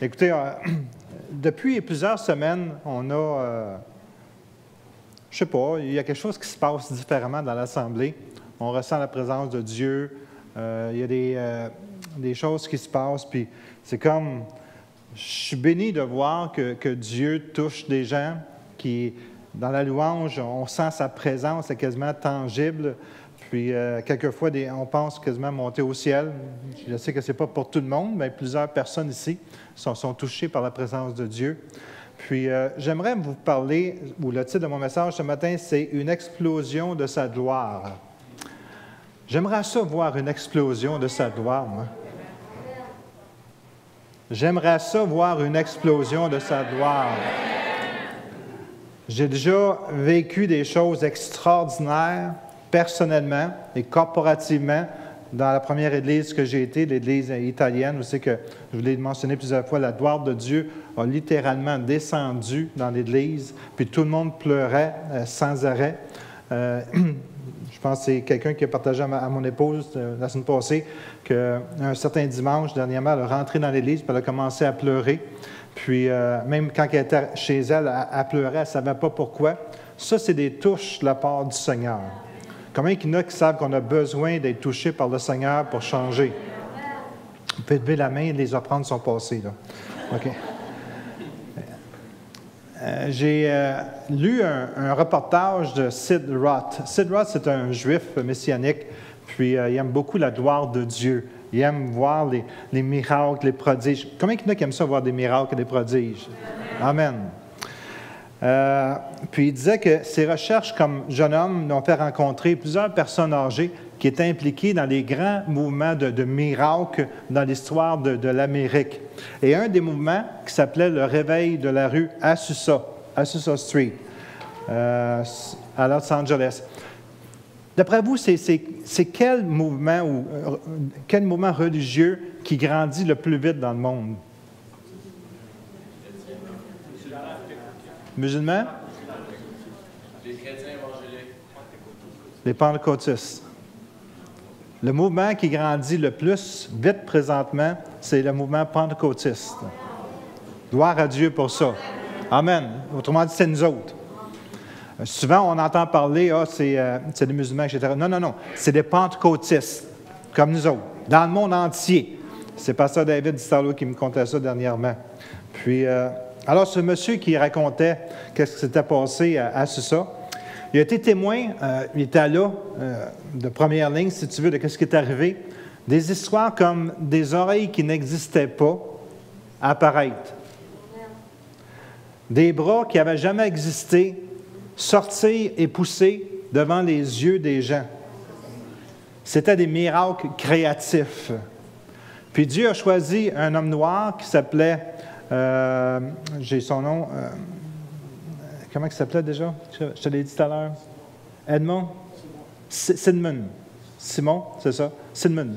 Écoutez, depuis plusieurs semaines, on a, je ne sais pas, il y a quelque chose qui se passe différemment dans l'Assemblée. On ressent la présence de Dieu. Il y a des choses qui se passent, puis c'est comme, je suis béni de voir que Dieu touche des gens qui, dans la louange, on sent sa présence, c'est quasiment tangible. Puis, quelquefois, on pense quasiment monter au ciel. Je sais que ce n'est pas pour tout le monde, mais plusieurs personnes ici sont touchées par la présence de Dieu. Puis, j'aimerais vous parler, ou le titre de mon message ce matin, c'est « Une explosion de sa gloire ». J'aimerais ça voir une explosion de sa gloire, moi. J'aimerais ça voir une explosion de sa gloire. J'ai déjà vécu des choses extraordinaires, personnellement et corporativement, dans la première église que j'ai été, l'église italienne. Vous savez que, je vous l'ai mentionné plusieurs fois, la gloire de Dieu a littéralement descendu dans l'église, puis tout le monde pleurait sans arrêt. Je pense que c'est quelqu'un qui a partagé à mon épouse la semaine passée qu'un certain dimanche, dernièrement, elle est rentrée dans l'église, puis elle a commencé à pleurer. Puis, même quand elle était chez elle, elle pleurait, elle ne savait pas pourquoi. Ça, c'est des touches de la part du Seigneur. Combien il y en a qui savent qu'on a besoin d'être touchés par le Seigneur pour changer? Vous pouvez lever la main et les offrandes sont passées, là. OK. J'ai lu un reportage de Sid Roth. Sid Roth, c'est un juif messianique, puis il aime beaucoup la gloire de Dieu. Il aime voir les miracles, les prodiges. Combien il y en a qui aiment ça, voir des miracles et des prodiges? Amen. Puis il disait que ses recherches comme jeune homme l'ont fait rencontrer plusieurs personnes âgées qui étaient impliquées dans les grands mouvements de miracles dans l'histoire de l'Amérique. Et un des mouvements qui s'appelait le réveil de la rue Azusa Street, à Los Angeles. D'après vous, c'est quel mouvement religieux qui grandit le plus vite dans le monde? Musulmans? Les chrétiens évangéliques. Les pentecôtistes. Le mouvement qui grandit le plus vite présentement, c'est le mouvement pentecôtiste. Gloire à Dieu pour ça. Amen. Autrement dit, c'est nous autres. Souvent, on entend parler, c'est des musulmans, etc. Non, non, non. C'est des pentecôtistes, comme nous autres, dans le monde entier. C'est pasteur David Distarlo qui me contait ça dernièrement. Puis, alors, ce monsieur qui racontait qu'est-ce qui s'était passé à ça, il a été témoin, il était là, de première ligne, si tu veux, de ce qui est arrivé. Des histoires comme des oreilles qui n'existaient pas apparaître. Des bras qui n'avaient jamais existé sortir et pousser devant les yeux des gens. C'était des miracles créatifs. Puis Dieu a choisi un homme noir qui s'appelait, j'ai son nom, comment il s'appelait déjà? Je te l'ai dit tout à l'heure. Edmond? Sidmon. Simon, c'est ça? Sidmon.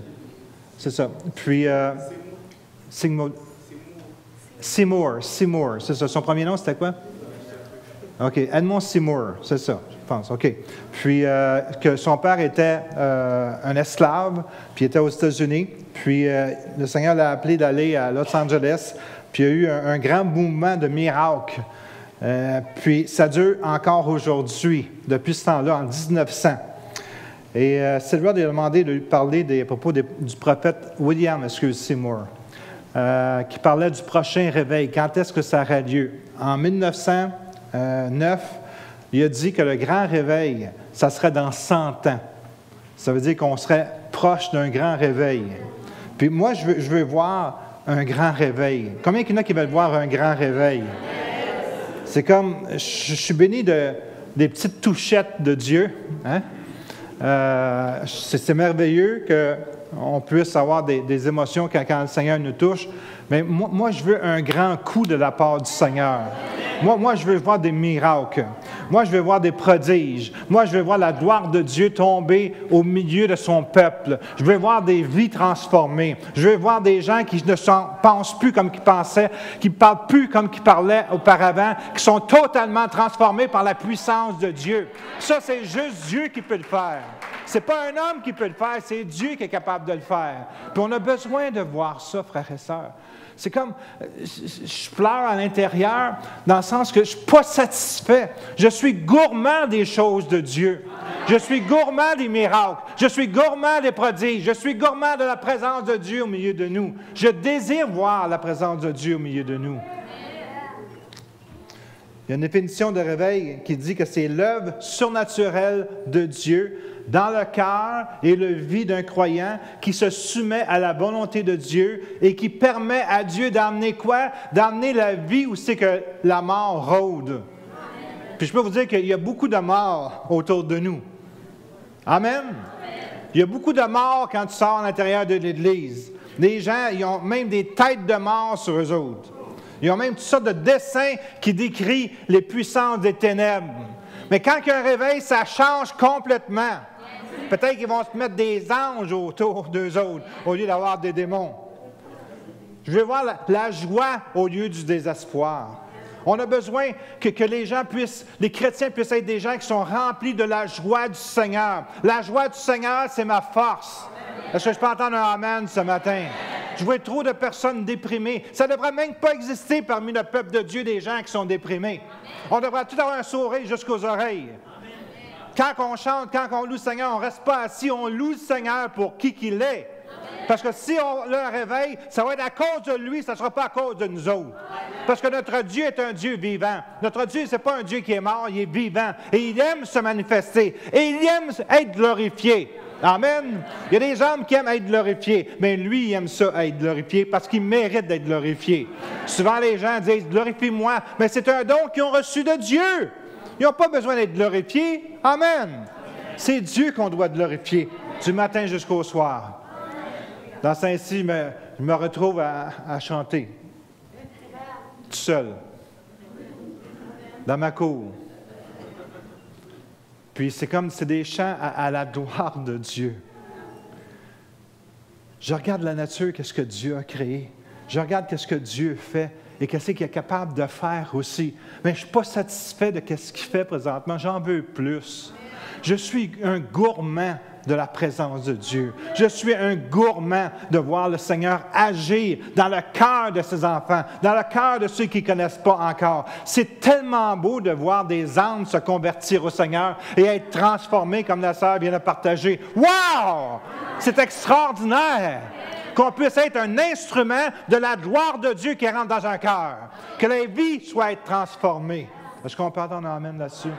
C'est ça. Puis, Seymour, c'est ça. Son premier nom, c'était quoi? OK. Edmond Seymour, c'est ça, je pense. OK. Puis, que son père était un esclave, puis il était aux États-Unis. Puis, le Seigneur l'a appelé d'aller à Los Angeles. Puis, il y a eu un grand mouvement de miracles. Puis, ça dure encore aujourd'hui, depuis ce temps-là, en 1900. Et Sylvain a demandé de lui parler à propos du prophète William Seymour, qui parlait du prochain réveil. Quand est-ce que ça aurait lieu? En 1909, il a dit que le grand réveil, ça serait dans 100 ans. Ça veut dire qu'on serait proche d'un grand réveil. Puis moi, je veux voir un grand réveil. Combien il y en a qui veulent voir un grand réveil? C'est comme, je suis béni des petites touchettes de Dieu. Hein? C'est merveilleux qu'on puisse avoir des émotions quand le Seigneur nous touche. Mais moi, je veux un grand coup de la part du Seigneur. Moi, je veux voir des miracles. Moi, je veux voir des prodiges. Moi, je veux voir la gloire de Dieu tomber au milieu de son peuple. Je veux voir des vies transformées. Je veux voir des gens qui ne pensent plus comme ils pensaient, qui ne parlent plus comme ils parlaient auparavant, qui sont totalement transformés par la puissance de Dieu. Ça, c'est juste Dieu qui peut le faire. Ce n'est pas un homme qui peut le faire, c'est Dieu qui est capable de le faire. Puis on a besoin de voir ça, frères et sœurs. C'est comme, je pleure à l'intérieur, dans le sens que je ne suis pas satisfait. Je suis gourmand des choses de Dieu. Je suis gourmand des miracles. Je suis gourmand des prodiges. Je suis gourmand de la présence de Dieu au milieu de nous. Je désire voir la présence de Dieu au milieu de nous. Il y a une définition de réveil qui dit que c'est l'œuvre surnaturelle de Dieu dans le cœur et le vie d'un croyant qui se soumet à la volonté de Dieu et qui permet à Dieu d'amener quoi? D'amener la vie où c'est que la mort rôde. Puis je peux vous dire qu'il y a beaucoup de morts autour de nous. Amen? Il y a beaucoup de morts quand tu sors à l'intérieur de l'Église. Les gens, ils ont même des têtes de mort sur eux autres. Ils ont même toutes sortes de dessins qui décrivent les puissances des ténèbres. Mais quand il y a un réveil, ça change complètement. Peut-être qu'ils vont se mettre des anges autour d'eux autres, au lieu d'avoir des démons. Je veux voir la joie au lieu du désespoir. On a besoin que les gens puissent, les chrétiens puissent être des gens qui sont remplis de la joie du Seigneur. La joie du Seigneur, c'est ma force. Est-ce que je peux entendre un amen ce matin? Je vois trop de personnes déprimées. Ça ne devrait même pas exister parmi le peuple de Dieu des gens qui sont déprimés. On devrait tout avoir un sourire jusqu'aux oreilles. Quand on chante, quand on loue le Seigneur, on ne reste pas assis, on loue le Seigneur pour qui qu'il est. Parce que si on le réveille, ça va être à cause de lui, ça ne sera pas à cause de nous autres. Parce que notre Dieu est un Dieu vivant. Notre Dieu, ce n'est pas un Dieu qui est mort, il est vivant. Et il aime se manifester. Et il aime être glorifié. Amen. Il y a des hommes qui aiment être glorifiés, mais lui, il aime ça, être glorifié, parce qu'il mérite d'être glorifié. Souvent, les gens disent, glorifie-moi, mais c'est un don qu'ils ont reçu de Dieu. Ils n'ont pas besoin d'être glorifiés. Amen. C'est Dieu qu'on doit glorifier, du matin jusqu'au soir. Dans Saint-Cy, je me retrouve à chanter, tout seul, dans ma cour. Puis c'est comme, c'est des chants à la gloire de Dieu. Je regarde la nature, qu'est-ce que Dieu a créé. Je regarde qu'est-ce que Dieu fait et qu'est-ce qu'il est capable de faire aussi. Mais je ne suis pas satisfait de ce qu'il fait présentement. J'en veux plus. Je suis un gourmand de la présence de Dieu. Je suis un gourmand de voir le Seigneur agir dans le cœur de ses enfants, dans le cœur de ceux qui ne connaissent pas encore. C'est tellement beau de voir des âmes se convertir au Seigneur et être transformés comme la sœur vient de partager. Wow! C'est extraordinaire qu'on puisse être un instrument de la gloire de Dieu qui rentre dans un cœur. Que la vie soit transformée. Est-ce qu'on peut entendre un amen là-dessus?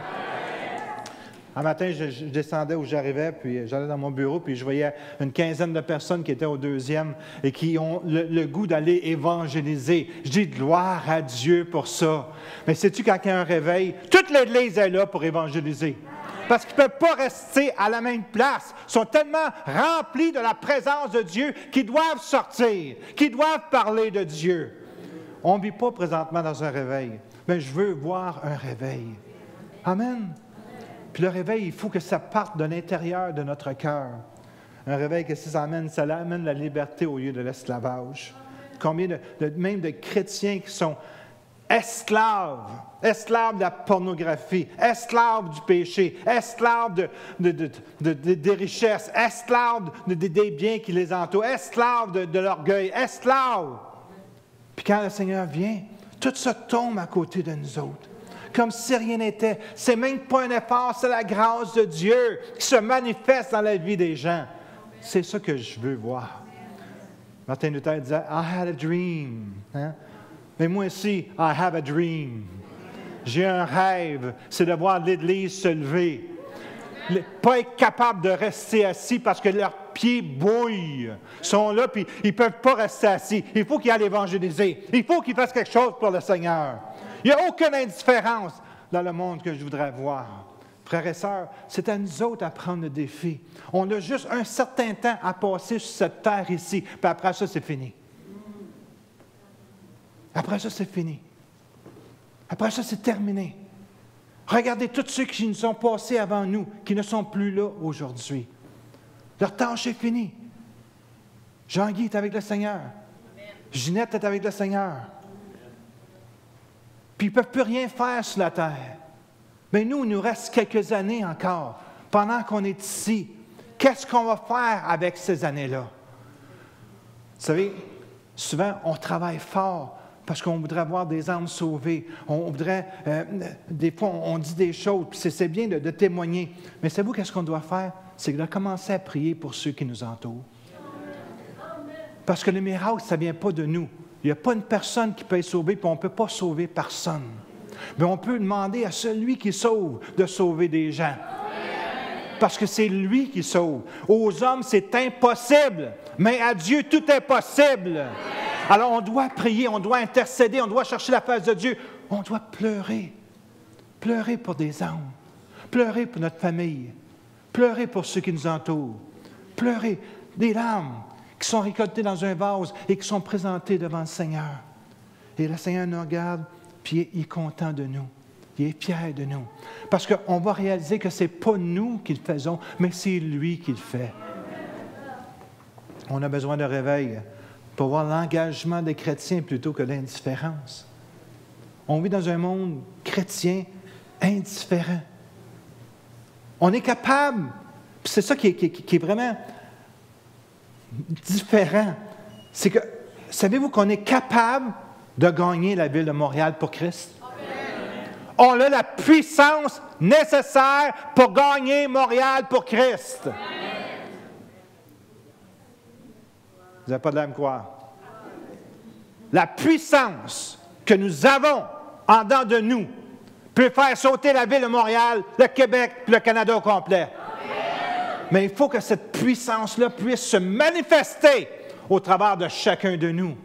Un matin, je descendais où j'arrivais, puis j'allais dans mon bureau, puis je voyais une quinzaine de personnes qui étaient au deuxième et qui ont le goût d'aller évangéliser. Je dis gloire à Dieu pour ça. Mais sais-tu, quand il y a un réveil, toute l'Église est là pour évangéliser. Parce qu'ils ne peuvent pas rester à la même place. Ils sont tellement remplis de la présence de Dieu qu'ils doivent sortir, qu'ils doivent parler de Dieu. On ne vit pas présentement dans un réveil, mais je veux voir un réveil. Amen. Puis le réveil, il faut que ça parte de l'intérieur de notre cœur. Un réveil, qu'est-ce que ça amène? Ça amène la liberté au lieu de l'esclavage. Combien même de chrétiens qui sont esclaves de la pornographie, esclaves du péché, esclaves des richesses, esclaves des biens qui les entourent, esclaves de l'orgueil, esclaves. Puis quand le Seigneur vient, tout ça tombe à côté de nous autres. Comme si rien n'était. C'est même pas un effort, c'est la grâce de Dieu qui se manifeste dans la vie des gens. C'est ça que je veux voir. Martin Luther disait, « I had a dream. Hein? » Mais moi aussi, « I have a dream. » J'ai un rêve, c'est de voir l'Église se lever. Pas être capable de rester assis parce que leurs pieds bouillent. Ils sont là, puis ils ne peuvent pas rester assis. Il faut qu'ils aillent évangéliser. Il faut qu'ils fassent quelque chose pour le Seigneur. Il n'y a aucune indifférence dans le monde que je voudrais voir. Frères et sœurs, c'est à nous autres à prendre le défi. On a juste un certain temps à passer sur cette terre ici, puis après ça, c'est fini. Après ça, c'est fini. Après ça, c'est terminé. Regardez tous ceux qui nous sont passés avant nous, qui ne sont plus là aujourd'hui. Leur tâche est finie. Jean-Guy est avec le Seigneur. Ginette est avec le Seigneur. Puis ils ne peuvent plus rien faire sur la terre. Mais nous, il nous reste quelques années encore, pendant qu'on est ici. Qu'est-ce qu'on va faire avec ces années-là? Vous savez, souvent, on travaille fort parce qu'on voudrait voir des âmes sauvées. On voudrait, des fois, on dit des choses, puis c'est bien de témoigner. Mais savez-vous qu'est-ce qu'on doit faire? C'est de commencer à prier pour ceux qui nous entourent. Parce que le miracle, ça ne vient pas de nous. Il n'y a pas une personne qui peut être sauvée, puis on ne peut pas sauver personne. Mais on peut demander à celui qui sauve de sauver des gens. Parce que c'est lui qui sauve. Aux hommes, c'est impossible, mais à Dieu, tout est possible. Alors, on doit prier, on doit intercéder, on doit chercher la face de Dieu. On doit pleurer. Pleurer pour des âmes. Pleurer pour notre famille. Pleurer pour ceux qui nous entourent. Pleurer des larmes qui sont récoltées dans un vase et qui sont présentées devant le Seigneur. Et le Seigneur nous regarde, puis il est content de nous. Il est fier de nous. Parce qu'on va réaliser que ce n'est pas nous qui le faisons, mais c'est lui qui le fait. On a besoin de réveil pour voir l'engagement des chrétiens plutôt que l'indifférence. On vit dans un monde chrétien indifférent. On est capable, puis c'est ça qui est vraiment différent, c'est que, savez-vous qu'on est capable de gagner la ville de Montréal pour Christ? On a la puissance nécessaire pour gagner Montréal pour Christ. Vous n'avez pas de l'air à me croire. La puissance que nous avons en dedans de nous peut faire sauter la ville de Montréal, le Québec et le Canada au complet. Mais il faut que cette puissance-là puisse se manifester au travers de chacun de nous.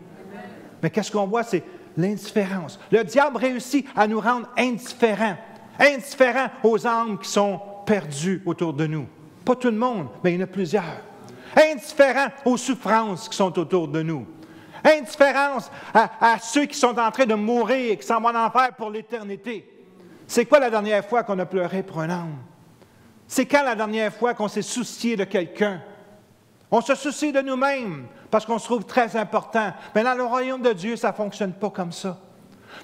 Mais qu'est-ce qu'on voit? C'est l'indifférence. Le diable réussit à nous rendre indifférents. Indifférents aux âmes qui sont perdues autour de nous. Pas tout le monde, mais il y en a plusieurs. Indifférents aux souffrances qui sont autour de nous. Indifférence à ceux qui sont en train de mourir et qui s'en vont en enfer pour l'éternité. C'est quoi la dernière fois qu'on a pleuré pour un âme? C'est quand la dernière fois qu'on s'est soucié de quelqu'un? On se soucie de nous-mêmes parce qu'on se trouve très important. Mais dans le royaume de Dieu, ça ne fonctionne pas comme ça.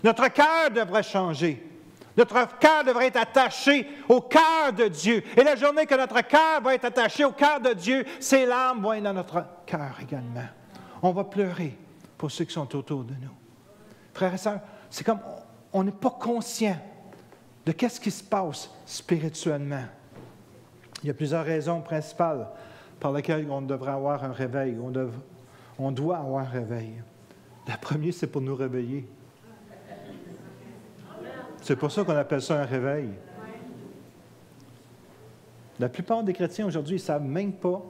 Notre cœur devrait changer. Notre cœur devrait être attaché au cœur de Dieu. Et la journée que notre cœur va être attaché au cœur de Dieu, ses larmes vont être dans notre cœur également. On va pleurer pour ceux qui sont autour de nous. Frères et sœurs, c'est comme on n'est pas conscient de ce qui se passe spirituellement. Il y a plusieurs raisons principales par lesquelles on devrait avoir un réveil. On doit avoir un réveil. La première, c'est pour nous réveiller. C'est pour ça qu'on appelle ça un réveil. La plupart des chrétiens aujourd'hui, ils ne savent même pas,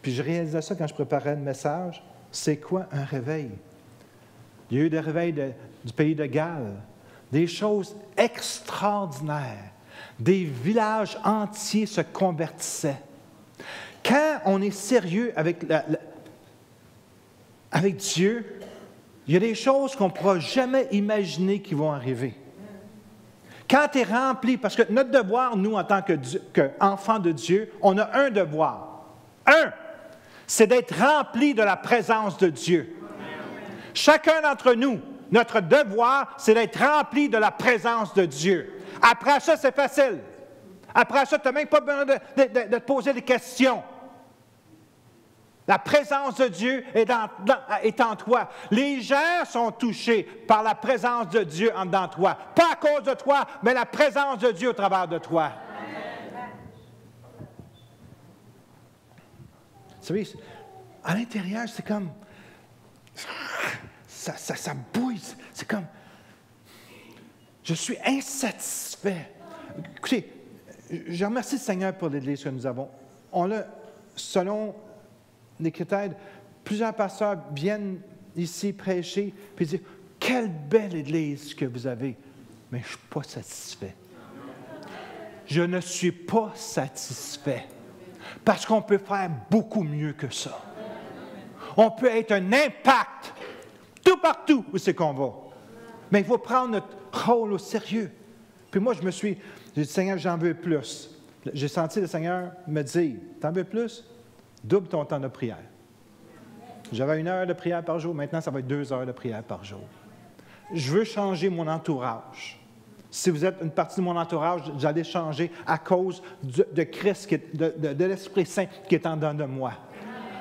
puis je réalisais ça quand je préparais le message, c'est quoi un réveil? Il y a eu des réveils du pays de Galles, des choses extraordinaires. Des villages entiers se convertissaient. Quand on est sérieux avec Dieu, il y a des choses qu'on ne pourra jamais imaginer qui vont arriver. Quand tu es rempli, parce que notre devoir, nous, en tant qu'enfants de Dieu, on a un devoir. C'est d'être rempli de la présence de Dieu. Chacun d'entre nous, notre devoir, c'est d'être rempli de la présence de Dieu. Après ça, c'est facile. Après ça, tu n'as même pas besoin de te poser des questions. La présence de Dieu est en toi. Les gens sont touchés par la présence de Dieu en dedans de toi. Pas à cause de toi, mais la présence de Dieu au travers de toi. Vous savez, à l'intérieur, c'est comme... Ça bouille. C'est comme... Je suis insatisfait. Écoutez, je remercie le Seigneur pour l'Église que nous avons. On a, selon les critères, plusieurs pasteurs viennent ici prêcher et dire « Quelle belle Église que vous avez! » Mais je ne suis pas satisfait. Je ne suis pas satisfait. Parce qu'on peut faire beaucoup mieux que ça. On peut être un impact tout partout où c'est qu'on va. Mais il faut prendre notre rôle au sérieux. Puis moi, j'ai dit, Seigneur, j'en veux plus. J'ai senti le Seigneur me dire, t'en veux plus? Double ton temps de prière. J'avais 1 heure de prière par jour, maintenant ça va être 2 heures de prière par jour. Je veux changer mon entourage. Si vous êtes une partie de mon entourage, j'allais changer à cause de Christ, de l'Esprit Saint qui est en dedans de moi.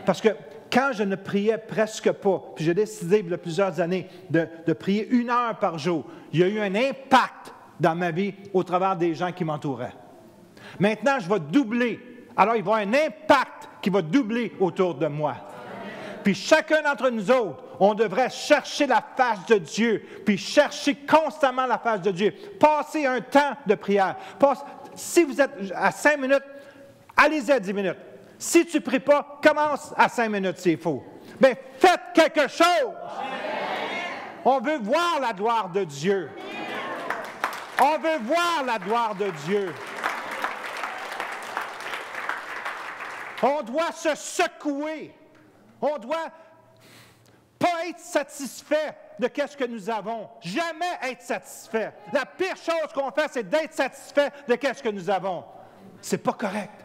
Parce que quand je ne priais presque pas, puis j'ai décidé il y a plusieurs années de prier 1 heure par jour, il y a eu un impact dans ma vie au travers des gens qui m'entouraient. Maintenant, je vais doubler. Alors, il va y avoir un impact qui va doubler autour de moi. Puis chacun d'entre nous autres, on devrait chercher la face de Dieu, puis chercher constamment la face de Dieu. Passez un temps de prière. Si vous êtes à 5 minutes, allez-y à 10 minutes. Si tu ne pries pas, commence à 5 minutes, c'est faux. Mais faites quelque chose. On veut voir la gloire de Dieu. On veut voir la gloire de Dieu. On doit se secouer. On doit pas être satisfait de ce que nous avons. Jamais être satisfait. La pire chose qu'on fait, c'est d'être satisfait de ce que nous avons. C'est pas correct.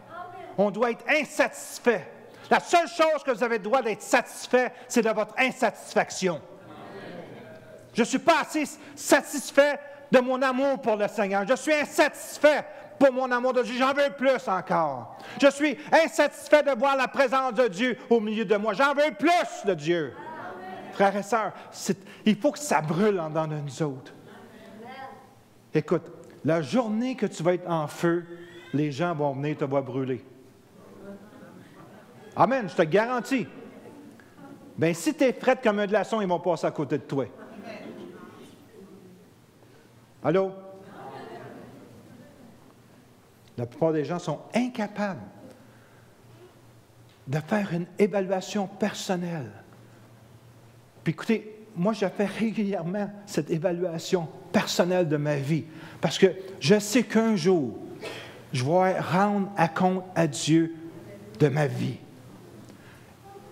On doit être insatisfait. La seule chose que vous avez le droit d'être satisfait, c'est de votre insatisfaction. Je ne suis pas assez satisfait de mon amour pour le Seigneur. Je suis insatisfait pour mon amour de Dieu. J'en veux plus encore. Je suis insatisfait de voir la présence de Dieu au milieu de moi. J'en veux plus de Dieu. Frères et sœurs, il faut que ça brûle en dedans de nous autres. Écoute, la journée que tu vas être en feu, les gens vont venir te voir brûler. Amen, je te garantis. Bien, si tu es frette comme un glaçon, ils vont passer à côté de toi. Allô? La plupart des gens sont incapables de faire une évaluation personnelle. Puis écoutez, moi, je fais régulièrement cette évaluation personnelle de ma vie parce que je sais qu'un jour, je vais rendre à compte à Dieu de ma vie.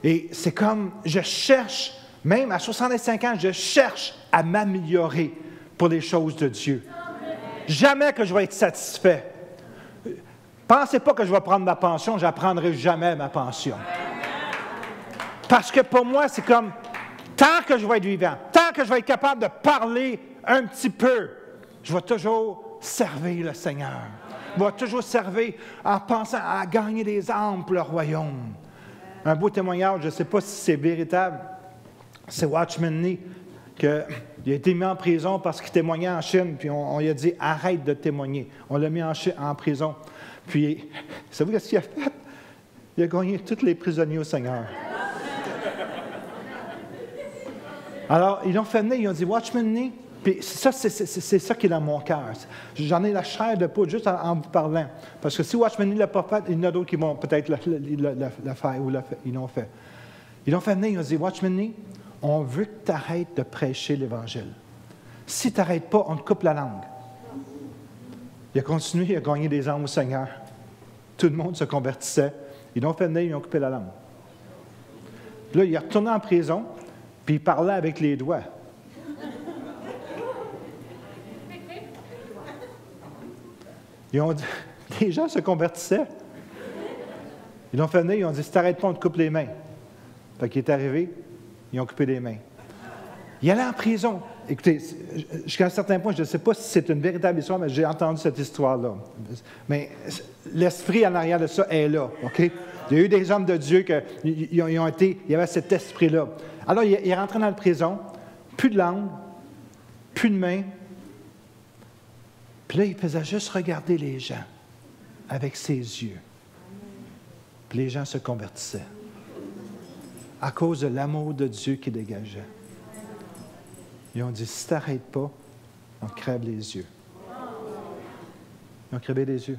Et c'est comme, je cherche, même à 65 ans, je cherche à m'améliorer pour les choses de Dieu. Jamais que je vais être satisfait. Pensez pas que je vais prendre ma pension, je n'apprendrai jamais ma pension. Parce que pour moi, c'est comme, tant que je vais être vivant, tant que je vais être capable de parler un petit peu, je vais toujours servir le Seigneur. Je vais toujours servir en pensant à gagner des âmes pour le royaume. Un beau témoignage, je ne sais pas si c'est véritable, c'est Watchman Nee, qu'il a été mis en prison parce qu'il témoignait en Chine, puis on lui a dit « Arrête de témoigner ». On l'a mis en prison. Puis, savez-vous ce qu'il a fait? Il a gagné tous les prisonniers au Seigneur. Alors, ils l'ont fait venir, ils ont dit « Watchman Nee ». Puis ça, c'est ça qui est dans mon cœur. J'en ai la chair de poule juste en vous parlant. Parce que si Watchman Nee ne l'a pas fait, il y en a d'autres qui vont peut-être le faire ou ils l'ont fait. Ils l'ont fait venir, ils ont dit, Watchman Nee, on veut que tu arrêtes de prêcher l'Évangile. Si tu n'arrêtes pas, on te coupe la langue. Il a continué, il a gagné des âmes au Seigneur. Tout le monde se convertissait. Ils l'ont fait venir, ils ont coupé la langue. Puis là, il est retourné en prison, puis il parlait avec les doigts. Ils ont dit, les gens se convertissaient. Ils l'ont fait venir, ils ont dit, si tu n'arrêtes pas, on te coupe les mains. Fait qu'il est arrivé, ils ont coupé les mains. Il allait en prison. Écoutez, jusqu'à un certain point, je ne sais pas si c'est une véritable histoire, mais j'ai entendu cette histoire-là. Mais l'esprit en arrière de ça est là, OK? Il y a eu des hommes de Dieu il y avait cet esprit-là. Alors, il est rentré dans la prison, plus de langue, plus de mains. Puis là, il faisait juste regarder les gens avec ses yeux. Puis les gens se convertissaient à cause de l'amour de Dieu qui dégageait. Ils ont dit, si tu n'arrêtes pas, on crève les yeux. Ils ont crevé les yeux.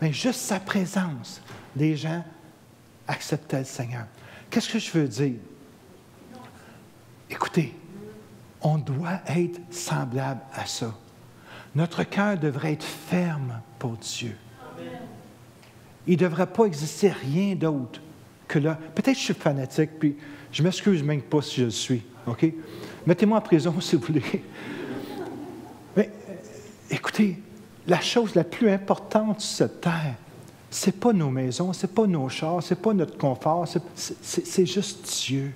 Mais juste sa présence, les gens acceptaient le Seigneur. Qu'est-ce que je veux dire? Écoutez, on doit être semblable à ça. Notre cœur devrait être ferme pour Dieu. Il ne devrait pas exister rien d'autre que là. Peut-être que je suis fanatique, puis je ne m'excuse même pas si je le suis. OK? Mettez-moi en prison si vous voulez. Mais écoutez, la chose la plus importante sur cette terre, ce n'est pas nos maisons, ce n'est pas nos chars, ce n'est pas notre confort, c'est juste Dieu.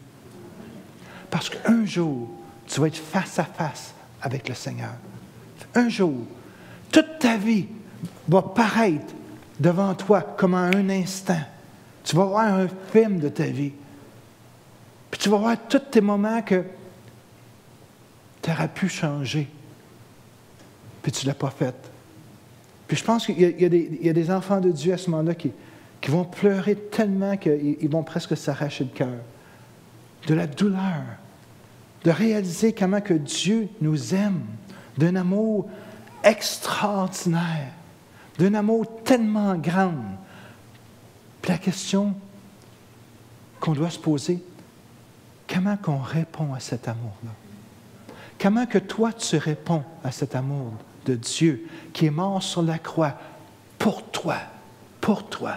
Parce qu'un jour, tu vas être face à face avec le Seigneur. Un jour, toute ta vie va paraître devant toi comme en un instant. Tu vas voir un film de ta vie. Puis tu vas voir tous tes moments que tu aurais pu changer. Puis tu ne l'as pas fait. Puis je pense qu'il y a des enfants de Dieu à ce moment-là qui vont pleurer tellement qu'ils vont presque s'arracher le cœur. De la douleur. De réaliser comment que Dieu nous aime. D'un amour extraordinaire. D'un amour tellement grand. Puis la question qu'on doit se poser, comment qu'on répond à cet amour-là? Comment que toi tu réponds à cet amour de Dieu qui est mort sur la croix pour toi, pour toi.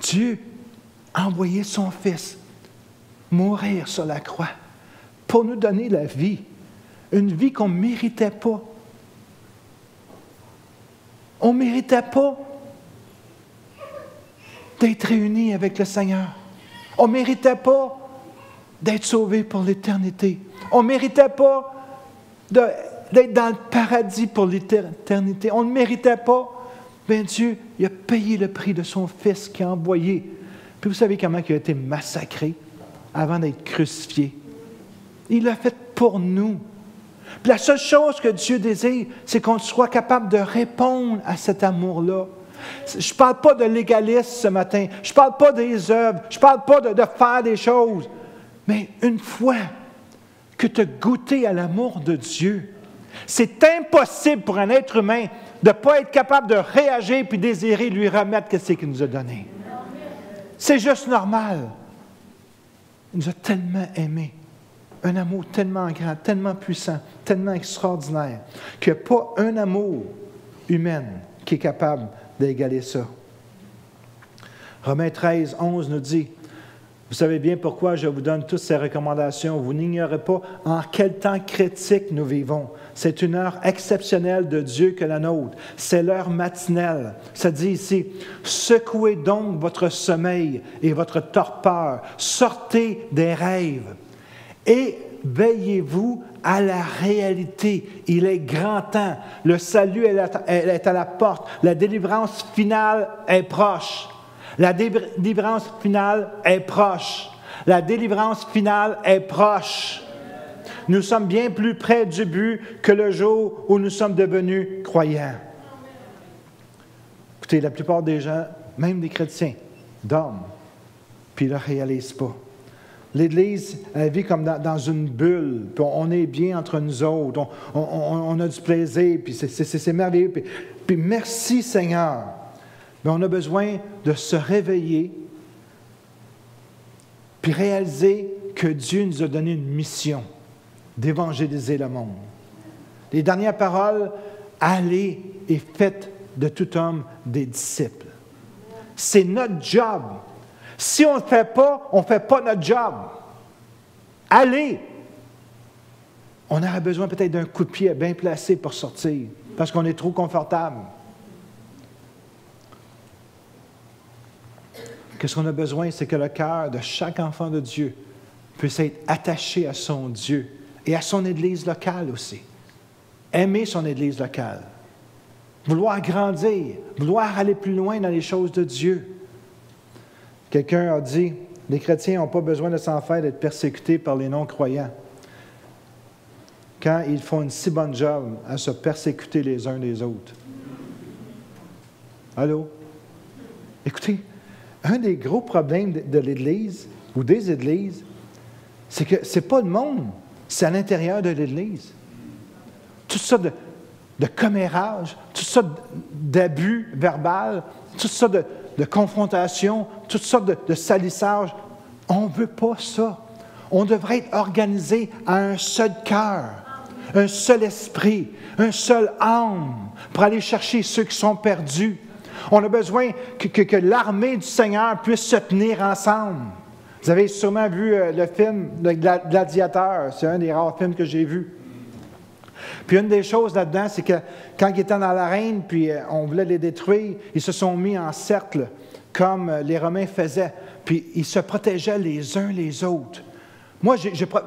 Dieu a envoyé son Fils mourir sur la croix pour nous donner la vie, une vie qu'on ne méritait pas. On ne méritait pas d'être réunis avec le Seigneur. On ne méritait pas d'être sauvés pour l'éternité. On ne méritait pas d'être dans le paradis pour l'éternité. On ne méritait pas. Bien Dieu, il a payé le prix de son Fils qu'il a envoyé. Puis vous savez comment il a été massacré avant d'être crucifié. Il l'a fait pour nous. Puis la seule chose que Dieu désire, c'est qu'on soit capable de répondre à cet amour-là. Je ne parle pas de légalisme ce matin. Je ne parle pas des œuvres. Je ne parle pas de faire des choses. Mais une fois que tu as goûté à l'amour de Dieu, c'est impossible pour un être humain de ne pas être capable de réagir puis désirer lui remettre ce qu'il nous a donné. C'est juste normal. Il nous a tellement aimés. Un amour tellement grand, tellement puissant, tellement extraordinaire, qu'il n'y a pas un amour humain qui est capable d'égaler ça. Romains 13, 11 nous dit, « Vous savez bien pourquoi je vous donne toutes ces recommandations. Vous n'ignorez pas en quel temps critique nous vivons. C'est une heure exceptionnelle de Dieu que la nôtre. C'est l'heure matinale. » Ça dit ici, « Secouez donc votre sommeil et votre torpeur. Sortez des rêves. Et veillez-vous à la réalité. Il est grand temps. Le salut est à la porte. La délivrance finale est proche. La délivrance finale est proche. La délivrance finale est proche. Nous sommes bien plus près du but que le jour où nous sommes devenus croyants. Écoutez, la plupart des gens, même des chrétiens, dorment, puis ils ne le réalisent pas. L'Église, elle vit comme dans une bulle, puis on est bien entre nous autres, on a du plaisir, puis c'est merveilleux. Puis merci Seigneur. Mais on a besoin de se réveiller, puis réaliser que Dieu nous a donné une mission d'évangéliser le monde. Les dernières paroles, allez et faites de tout homme des disciples. C'est notre job. Si on ne le fait pas, on ne fait pas notre job. Allez! On aurait besoin peut-être d'un coup de pied bien placé pour sortir, parce qu'on est trop confortable. Qu'est-ce qu'on a besoin? C'est que le cœur de chaque enfant de Dieu puisse être attaché à son Dieu et à son Église locale aussi. Aimer son Église locale. Vouloir grandir, vouloir aller plus loin dans les choses de Dieu. Quelqu'un a dit, les chrétiens n'ont pas besoin de s'en faire d'être persécutés par les non-croyants quand ils font une si bonne job à se persécuter les uns les autres. Allô? Écoutez, un des gros problèmes de l'Église ou des Églises, c'est que ce n'est pas le monde, c'est à l'intérieur de l'Église. Toutes sortes de commérages, toutes sortes d'abus verbaux, toutes sortes de confrontations, toutes sortes de salissages. On ne veut pas ça. On devrait être organisé à un seul cœur, un seul esprit, un seul âme pour aller chercher ceux qui sont perdus. On a besoin que l'armée du Seigneur puisse se tenir ensemble. Vous avez sûrement vu le film Le Gladiateur. C'est un des rares films que j'ai vus. Puis une des choses là-dedans, c'est que quand ils étaient dans l'arène, puis on voulait les détruire, ils se sont mis en cercle, comme les Romains faisaient. Puis ils se protégeaient les uns les autres. Moi,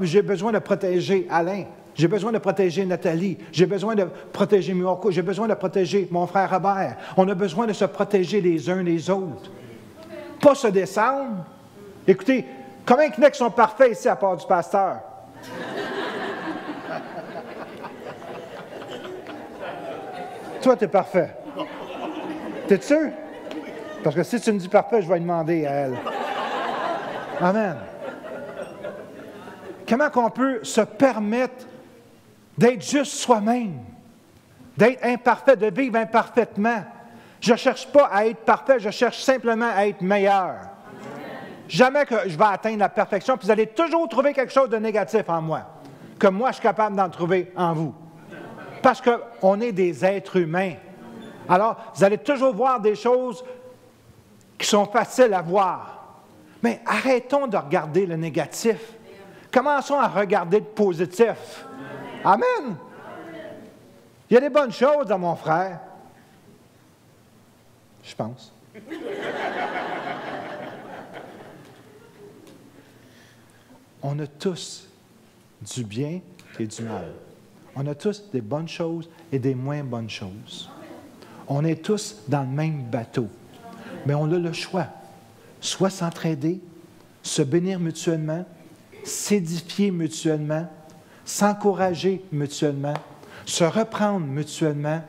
j'ai besoin de protéger Alain. J'ai besoin de protéger Nathalie. J'ai besoin de protéger Miyoko. J'ai besoin de protéger mon frère Robert. On a besoin de se protéger les uns les autres. Pas se descendre. Écoutez, combien de qui sont parfaits ici à part du pasteur? Toi, tu es parfait. T'es sûr? Parce que si tu me dis parfait, je vais demander à elle. Amen. Comment qu'on peut se permettre d'être juste soi-même, d'être imparfait, de vivre imparfaitement? Je ne cherche pas à être parfait, je cherche simplement à être meilleur. Jamais que je vais atteindre la perfection, puis vous allez toujours trouver quelque chose de négatif en moi, que moi je suis capable d'en trouver en vous. Parce qu'on est des êtres humains. Alors, vous allez toujours voir des choses qui sont faciles à voir. Mais arrêtons de regarder le négatif. Commençons à regarder le positif. Amen. Il y a des bonnes choses dans mon frère. Je pense. On a tous du bien et du mal. On a tous des bonnes choses et des moins bonnes choses. On est tous dans le même bateau. Mais on a le choix. Soit s'entraider, se bénir mutuellement, s'édifier mutuellement, s'encourager mutuellement, se reprendre mutuellement.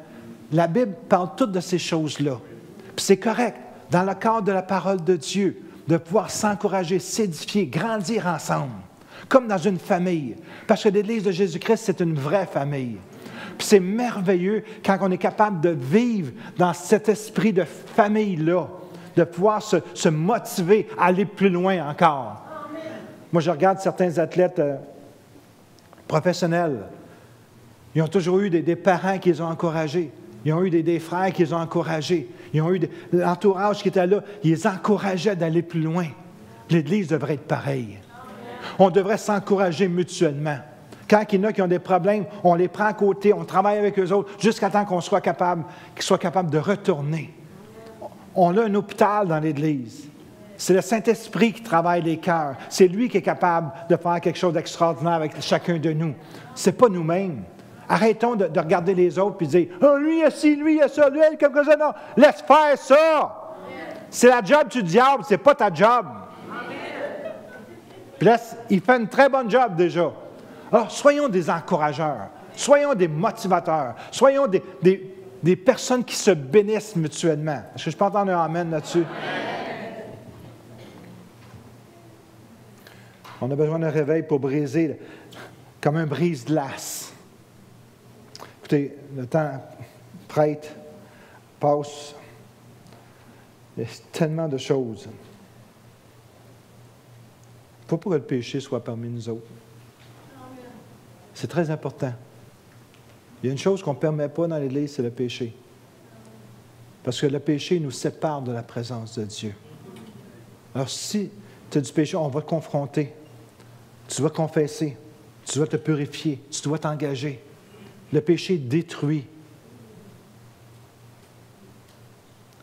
La Bible parle toutes de ces choses-là. Puis c'est correct, dans le cadre de la parole de Dieu, de pouvoir s'encourager, s'édifier, grandir ensemble, comme dans une famille. Parce que l'Église de Jésus-Christ, c'est une vraie famille. Puis c'est merveilleux quand on est capable de vivre dans cet esprit de famille-là, de pouvoir se motiver à aller plus loin encore. Amen. Moi, je regarde certains athlètes professionnels. Ils ont toujours eu des parents qui les ont encouragés. Ils ont eu des frères qui les ont encouragés. Ils ont eu l'entourage qui était là. Ils les encourageaient d'aller plus loin. L'Église devrait être pareille. On devrait s'encourager mutuellement. Quand il y en a qui ont des problèmes, on les prend à côté, on travaille avec eux autres jusqu'à temps qu'ils soient capables de retourner. On a un hôpital dans l'Église. C'est le Saint-Esprit qui travaille les cœurs. C'est lui qui est capable de faire quelque chose d'extraordinaire avec chacun de nous. Ce n'est pas nous-mêmes. Arrêtons de regarder les autres et de dire « oh, lui, il y a ci, lui, il y a ça, lui, il y a quelque chose. » Non, laisse faire ça. C'est la job du diable, ce n'est pas ta job. Puis là, il fait une très bonne job déjà. Alors, soyons des encourageurs, soyons des motivateurs, soyons des personnes qui se bénissent mutuellement. Est-ce que je peux entendre un amen là-dessus? On a besoin d'un réveil pour briser, comme un brise-glace. Écoutez, le temps prête, passe. Il y a tellement de choses. Il ne faut pas que le péché soit parmi nous autres. C'est très important. Il y a une chose qu'on ne permet pas dans l'Église, c'est le péché. Parce que le péché nous sépare de la présence de Dieu. Alors, si tu as du péché, on va te confronter. Tu dois confesser. Tu dois te purifier. Tu dois t'engager. Le péché détruit.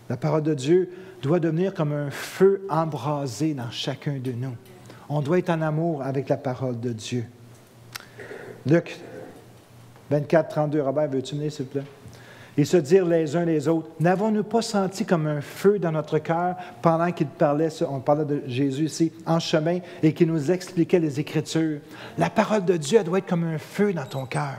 La parole de Dieu doit devenir comme un feu embrasé dans chacun de nous. On doit être en amour avec la parole de Dieu. Luc 24, 32. Robert, veux-tu venir, s'il te plaît? Et se dire les uns les autres, n'avons-nous pas senti comme un feu dans notre cœur pendant qu'il parlait, on parlait de Jésus ici, en chemin, et qu'il nous expliquait les Écritures? La parole de Dieu, elle doit être comme un feu dans ton cœur.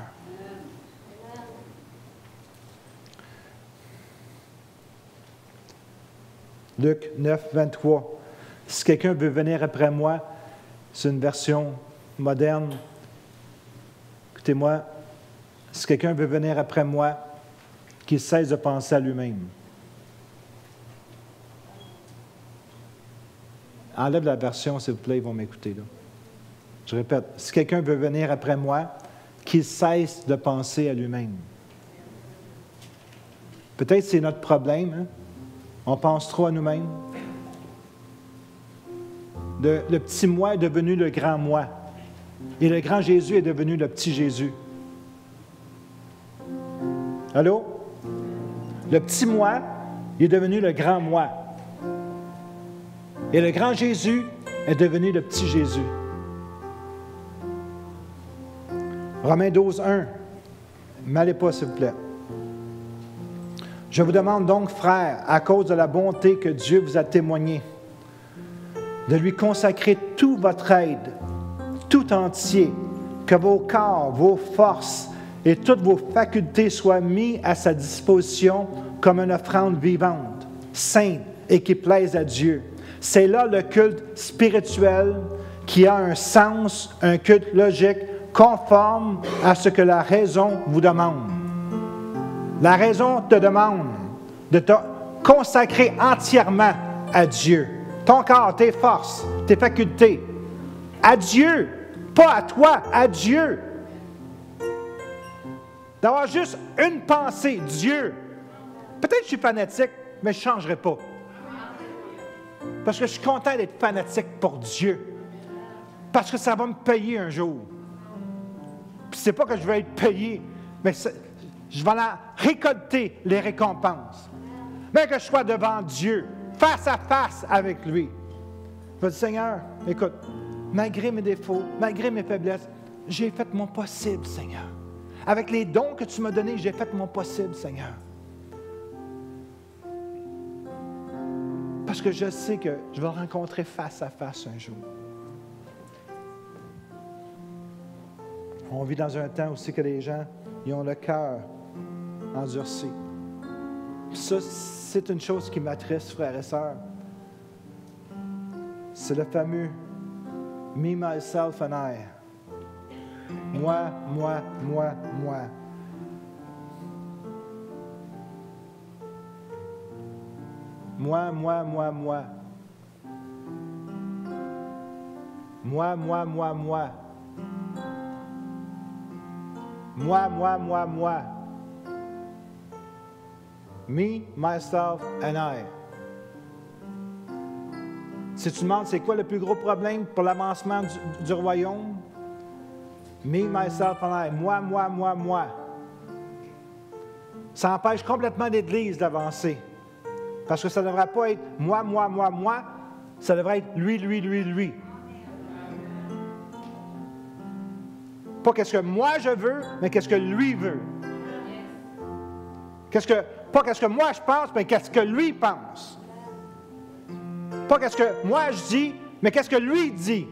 Luc 9, 23. Si quelqu'un veut venir après moi, c'est une version moderne. Écoutez-moi, si quelqu'un veut venir après moi, qu'il cesse de penser à lui-même. Enlève la version, s'il vous plaît, ils vont m'écouter. Là. Je répète, si quelqu'un veut venir après moi, qu'il cesse de penser à lui-même. Peut-être c'est notre problème, hein? On pense trop à nous-mêmes. Le petit moi est devenu le grand moi. Et le grand Jésus est devenu le petit Jésus. Allô? Le petit moi est devenu le grand moi. Et le grand Jésus est devenu le petit Jésus. Romains 12, 1. M'allez pas, s'il vous plaît. Je vous demande donc, frères, à cause de la bonté que Dieu vous a témoignée, de lui consacrer toute votre aide, tout entier, que vos corps, vos forces et toutes vos facultés soient mis à sa disposition comme une offrande vivante, sainte et qui plaise à Dieu. C'est là le culte spirituel qui a un sens, un culte logique, conforme à ce que la raison vous demande. La raison te demande de te consacrer entièrement à Dieu. Ton corps, tes forces, tes facultés. À Dieu, pas à toi, à Dieu. D'avoir juste une pensée, Dieu. Peut-être que je suis fanatique, mais je ne changerai pas. Parce que je suis content d'être fanatique pour Dieu. Parce que ça va me payer un jour. Puis c'est pas que je vais être payé, mais je vais en récolter les récompenses. Mais que je sois devant Dieu, face à face avec lui. Je vais dire, Seigneur, écoute, malgré mes défauts, malgré mes faiblesses, j'ai fait mon possible, Seigneur. Avec les dons que tu m'as donnés, j'ai fait mon possible, Seigneur. Parce que je sais que je vais le rencontrer face à face un jour. On vit dans un temps aussi que les gens, ils ont le cœur endurci. Ça, c'est une chose qui m'attriste, frères et sœurs. C'est le fameux « me, myself and I ». Moi, moi, moi, moi. Moi, moi, moi, moi. Moi, moi, moi, moi. Moi, moi, moi, moi. Me, myself, and I. Si tu demandes c'est quoi le plus gros problème pour l'avancement du royaume, me, myself, and I. Moi, moi, moi, moi. Ça empêche complètement l'Église d'avancer. Parce que ça ne devrait pas être moi, moi, moi, moi. Ça devrait être lui, lui, lui, lui. Pas qu'est-ce que moi je veux, mais qu'est-ce que lui veut. Pas qu'est-ce que moi je pense, mais qu'est-ce que lui pense. Pas qu'est-ce que moi je dis, mais qu'est-ce que lui dit.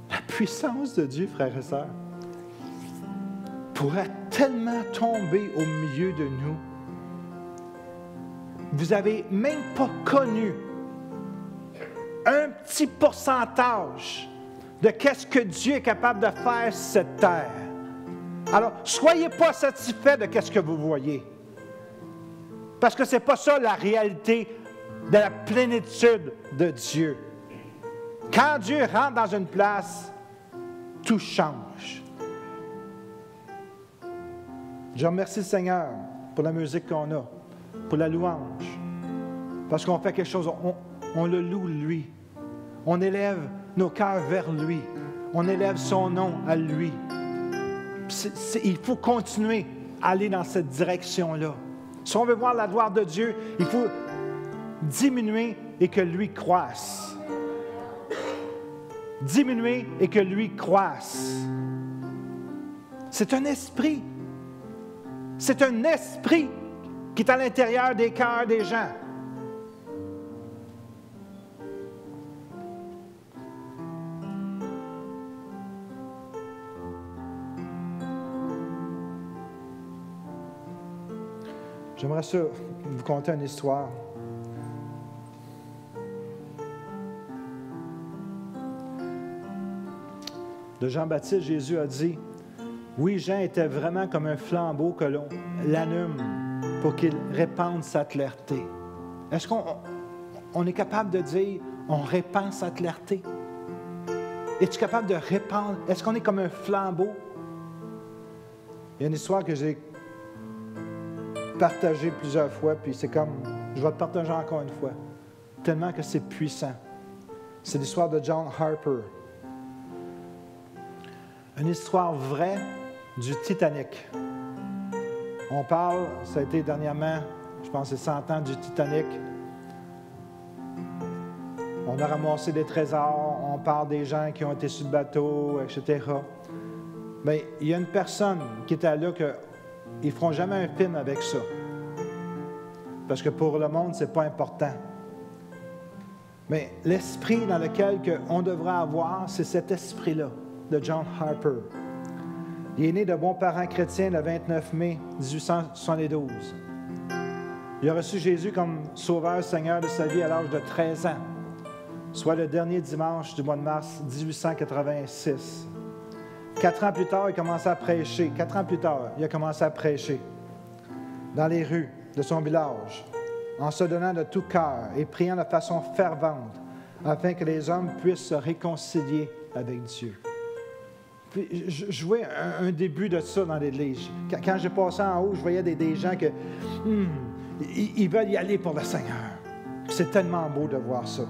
La puissance de Dieu, frères et sœurs, pourrait tellement tomber au milieu de nous. Vous n'avez même pas connu un petit pourcentage de qu'est-ce que Dieu est capable de faire sur cette terre. Alors, soyez pas satisfaits de qu'est-ce que vous voyez. Parce que ce n'est pas ça la réalité de la plénitude de Dieu. Quand Dieu rentre dans une place, tout change. Je remercie le Seigneur pour la musique qu'on a, pour la louange. Parce qu'on fait quelque chose, on le loue lui. On élève nos cœurs vers lui. On élève son nom à lui. Il faut continuer à aller dans cette direction-là. Si on veut voir la gloire de Dieu, il faut diminuer et que lui croisse. Diminuer et que lui croisse. C'est un esprit. C'est un esprit qui est à l'intérieur des cœurs des gens. J'aimerais ça vous conter une histoire. De Jean-Baptiste, Jésus a dit, oui, Jean était vraiment comme un flambeau que l'on l'allume pour qu'il répande sa clarté. Est-ce qu'on est capable de dire, on répand sa clarté? Es-tu capable de répandre? Est-ce qu'on est comme un flambeau? Il y a une histoire que j'ai partagée plusieurs fois, puis c'est comme, je vais te partager encore une fois, tellement que c'est puissant. C'est l'histoire de John Harper. Une histoire vraie du Titanic. On parle, ça a été dernièrement, je pense que c'est 100 ans du Titanic. On a ramassé des trésors, on parle des gens qui ont été sur le bateau, etc. Bien, il y a une personne qui était là qu'ils ne feront jamais un film avec ça. Parce que pour le monde, ce n'est pas important. Mais l'esprit dans lequel on devrait avoir, c'est cet esprit-là, de John Harper. Il est né de bons parents chrétiens le 29 mai 1872. Il a reçu Jésus comme sauveur Seigneur de sa vie à l'âge de 13 ans, soit le dernier dimanche du mois de mars 1886. 4 ans plus tard, il a commencé à prêcher. 4 ans plus tard, il a commencé à prêcher dans les rues de son village, en se donnant de tout cœur et priant de façon fervente, afin que les hommes puissent se réconcilier avec Dieu. Puis, je voyais un début de ça dans l'Église. Quand j'ai passé en haut, je voyais des gens que ils veulent y aller pour le Seigneur. C'est tellement beau de voir ça.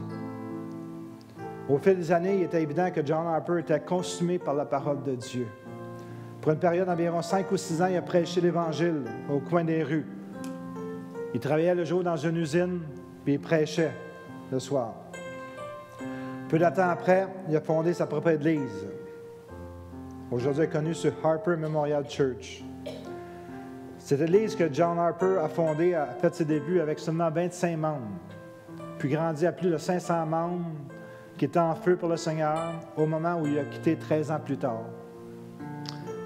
Au fil des années, il était évident que John Harper était consumé par la parole de Dieu. Pour une période d'environ 5 ou 6 ans, il a prêché l'Évangile au coin des rues. Il travaillait le jour dans une usine, puis il prêchait le soir. Peu de temps après, il a fondé sa propre église. Aujourd'hui connue sur Harper Memorial Church. Cette église que John Harper a fondée a fait ses débuts avec seulement 25 membres, puis grandi à plus de 500 membres qui étaient en feu pour le Seigneur au moment où il a quitté 13 ans plus tard.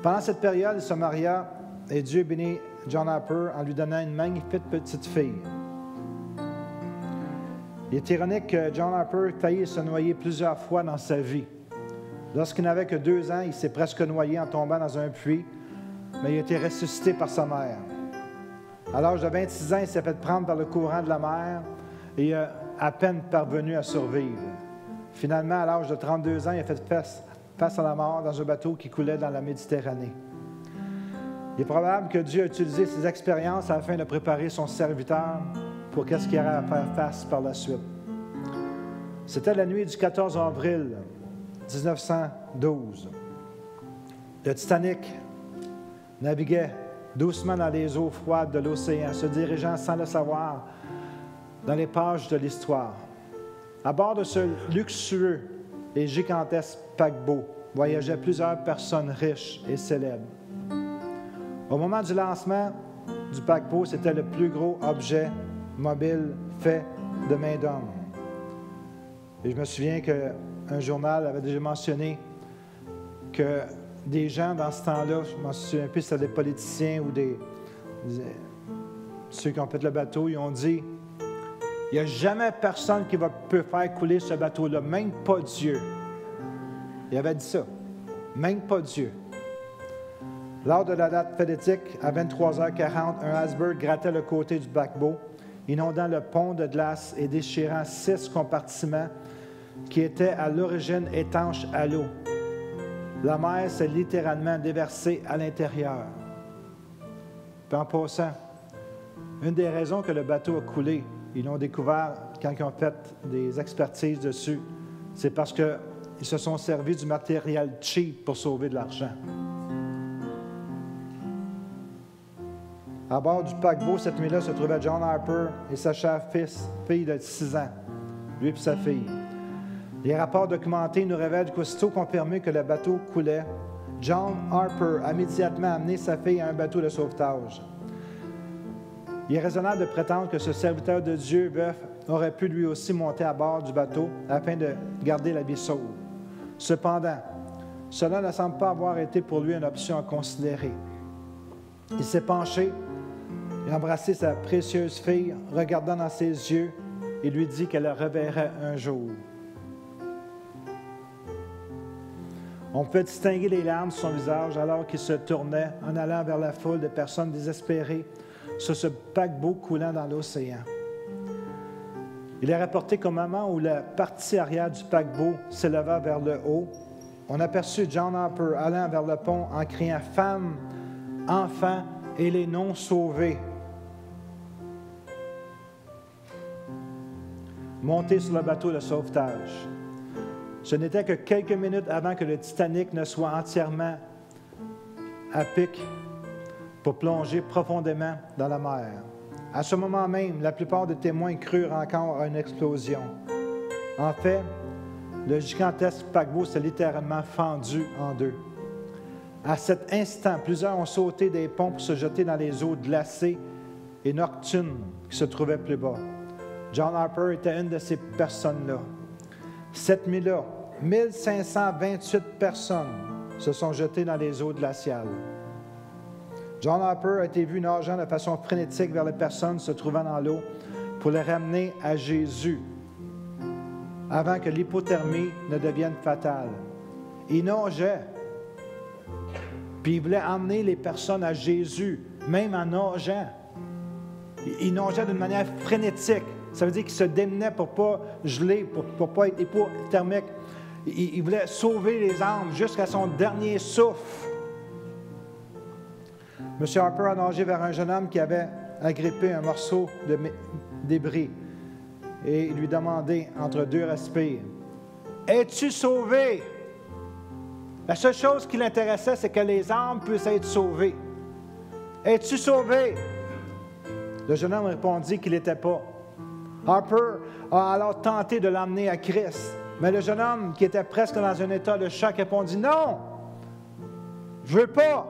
Pendant cette période, il se maria et Dieu bénit John Harper en lui donnant une magnifique petite fille. Il est ironique que John Harper faillit se noyer plusieurs fois dans sa vie. Lorsqu'il n'avait que 2 ans, il s'est presque noyé en tombant dans un puits, mais il a été ressuscité par sa mère. À l'âge de 26 ans, il s'est fait prendre par le courant de la mer et il a à peine parvenu à survivre. Finalement, à l'âge de 32 ans, il a fait face à la mort dans un bateau qui coulait dans la Méditerranée. Il est probable que Dieu a utilisé ces expériences afin de préparer son serviteur pour qu'est-ce qu'il aurait à faire face par la suite. C'était la nuit du 14 avril 1912. Le Titanic naviguait doucement dans les eaux froides de l'océan, se dirigeant sans le savoir dans les pages de l'histoire. À bord de ce luxueux et gigantesque paquebot voyageaient plusieurs personnes riches et célèbres. Au moment du lancement du paquebot, c'était le plus gros objet mobile fait de main d'homme. Et je me souviens qu'un journal avait déjà mentionné que des gens dans ce temps-là, je ne me souviens plus si c'était des politiciens ou ceux qui ont fait le bateau, ils ont dit il n'y a jamais personne qui peut faire couler ce bateau-là, même pas Dieu. Il avait dit ça, même pas Dieu. Lors de la date fatidique, à 23h40, un iceberg grattait le côté du paquebot, inondant le pont de glace et déchirant 6 compartiments qui étaient à l'origine étanches à l'eau. La mer s'est littéralement déversée à l'intérieur. Puis en passant, une des raisons que le bateau a coulé, ils l'ont découvert quand ils ont fait des expertises dessus, c'est parce qu'ils se sont servis du matériel cheap pour sauver de l'argent. À bord du paquebot, cette nuit-là, se trouvaient John Harper et sa chère fille de 6 ans, lui et sa fille. Les rapports documentés nous révèlent qu'aussitôt confirmé que le bateau coulait, John Harper a immédiatement amené sa fille à un bateau de sauvetage. Il est raisonnable de prétendre que ce serviteur de Dieu, veuf, aurait pu lui aussi monter à bord du bateau afin de garder la vie sauve. Cependant, cela ne semble pas avoir été pour lui une option à considérer. Il s'est penché et embrassé sa précieuse fille, regardant dans ses yeux, et lui dit qu'elle le reverrait un jour. On peut distinguer les larmes sur son visage alors qu'il se tournait en allant vers la foule de personnes désespérées sur ce paquebot coulant dans l'océan. Il est rapporté qu'au moment où la partie arrière du paquebot s'éleva vers le haut, on aperçut John Harper allant vers le pont en criant « Femmes, enfants et les non-sauvés ». Monté sur le bateau de sauvetage. Ce n'était que quelques minutes avant que le Titanic ne soit entièrement à pic pour plonger profondément dans la mer. À ce moment même, la plupart des témoins crurent encore à une explosion. En fait, le gigantesque paquebot s'est littéralement fendu en deux. À cet instant, plusieurs ont sauté des ponts pour se jeter dans les eaux glacées et nocturnes qui se trouvaient plus bas. John Harper était une de ces personnes-là. Cette nuit-là, 1528 personnes se sont jetées dans les eaux glaciales. John Harper a été vu nageant de façon frénétique vers les personnes se trouvant dans l'eau pour les ramener à Jésus avant que l'hypothermie ne devienne fatale. Il nageait, puis il voulait emmener les personnes à Jésus, même en nageant. Il nageait d'une manière frénétique. Ça veut dire qu'il se démenait pour ne pas geler, pour ne pas être hypothermique. Il voulait sauver les âmes jusqu'à son dernier souffle. M. Harper a nagé vers un jeune homme qui avait agrippé un morceau de débris et il lui demandait entre deux respires, « Es-tu sauvé? » La seule chose qui l'intéressait, c'est que les âmes puissent être sauvées. « Es-tu sauvé? » Le jeune homme répondit qu'il n'était pas. Harper a alors tenté de l'emmener à Christ, mais le jeune homme, qui était presque dans un état de choc, répondit « Non, je ne veux pas. »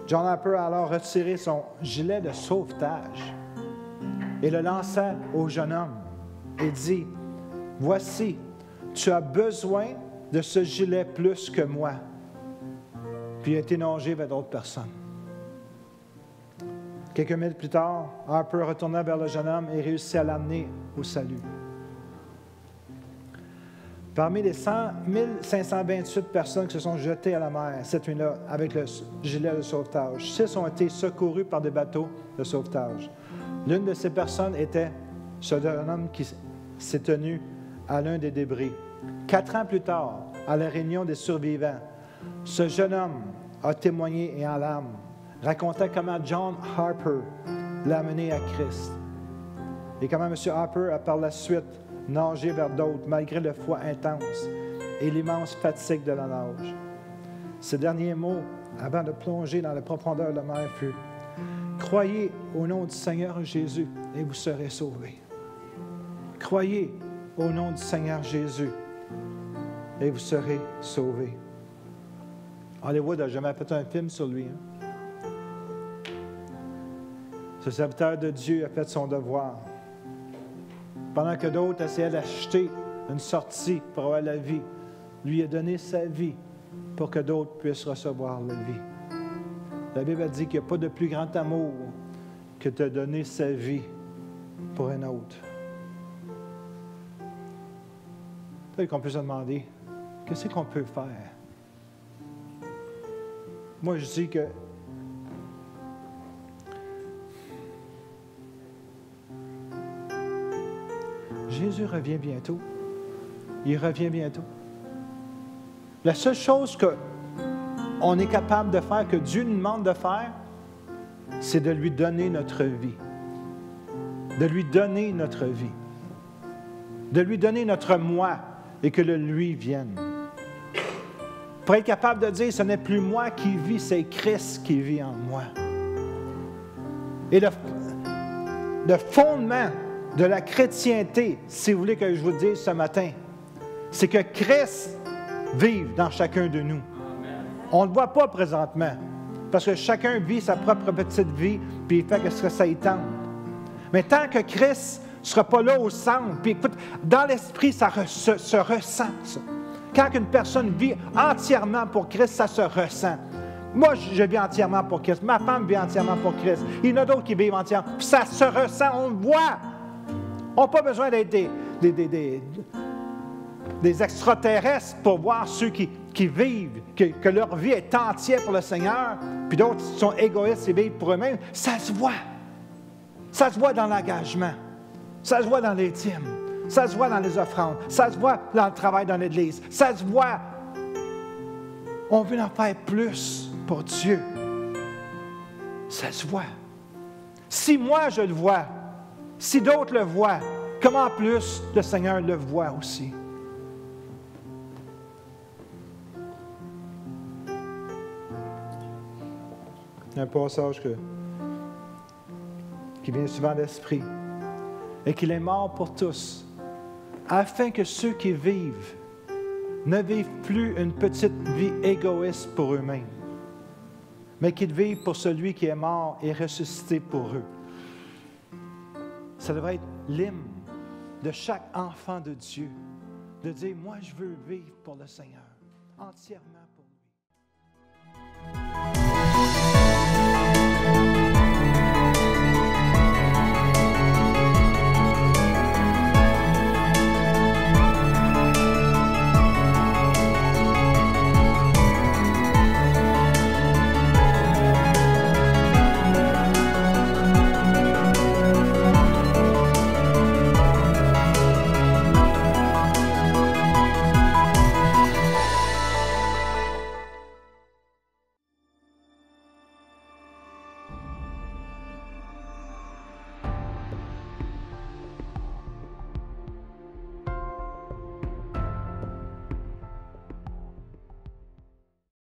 John Harper a alors retiré son gilet de sauvetage et le lança au jeune homme et dit, « Voici, tu as besoin de ce gilet plus que moi. » Puis il a été nagé vers d'autres personnes. Quelques minutes plus tard, Harper retourna vers le jeune homme et réussit à l'amener au salut. Parmi les 1528 personnes qui se sont jetées à la mer cette nuit-là avec le gilet de sauvetage, 6 ont été secourus par des bateaux de sauvetage. L'une de ces personnes était ce jeune homme qui s'est tenu à l'un des débris. 4 ans plus tard, à la réunion des survivants, ce jeune homme a témoigné et en larmes racontait comment John Harper l'a mené à Christ et comment M. Harper a par la suite nagé vers d'autres malgré le froid intense et l'immense fatigue de la nage. Ses derniers mots avant de plonger dans la profondeur de la mer furent « Croyez au nom du Seigneur Jésus et vous serez sauvés. Croyez au nom du Seigneur Jésus et vous serez sauvés. » Hollywood n'a jamais fait un film sur lui. Ce serviteur de Dieu a fait son devoir. Pendant que d'autres essayaient d'acheter une sortie pour avoir la vie, lui a donné sa vie pour que d'autres puissent recevoir la vie. La Bible a dit qu'il n'y a pas de plus grand amour que de donner sa vie pour un autre. Peut-être qu'on peut se demander, qu'est-ce qu'on peut faire? Moi, je dis que Jésus revient bientôt. Il revient bientôt. La seule chose qu'on est capable de faire, que Dieu nous demande de faire, c'est de lui donner notre vie. De lui donner notre vie. De lui donner notre moi et que le lui vienne. Pour être capable de dire, ce n'est plus moi qui vis, c'est Christ qui vit en moi. Et le fondement de la chrétienté, si vous voulez que je vous le dise ce matin, c'est que Christ vive dans chacun de nous. On ne le voit pas présentement, parce que chacun vit sa propre petite vie, puis il fait ce que ça y tente. Mais tant que Christ ne sera pas là au centre, puis écoute, dans l'esprit, ça se ressent, ça. Quand une personne vit entièrement pour Christ, ça se ressent. Moi, je vis entièrement pour Christ. Ma femme vit entièrement pour Christ. Il y en a d'autres qui vivent entièrement. Puis ça se ressent, on le voit. On n'a pas besoin d'être des extraterrestres pour voir ceux qui vivent, que leur vie est entière pour le Seigneur, puis d'autres sont égoïstes et vivent pour eux-mêmes. Ça se voit. Ça se voit dans l'engagement. Ça se voit dans les dîmes. Ça se voit dans les offrandes. Ça se voit dans le travail dans l'Église. Ça se voit. On veut en faire plus pour Dieu. Ça se voit. Si moi je le vois, si d'autres le voient, comment plus le Seigneur le voit aussi? Il y a un passage qui vient souvent à l'esprit. Et qu'il est mort pour tous, afin que ceux qui vivent ne vivent plus une petite vie égoïste pour eux-mêmes, mais qu'ils vivent pour celui qui est mort et ressuscité pour eux. Ça devrait être l'hymne de chaque enfant de Dieu, de dire, moi je veux vivre pour le Seigneur, entièrement.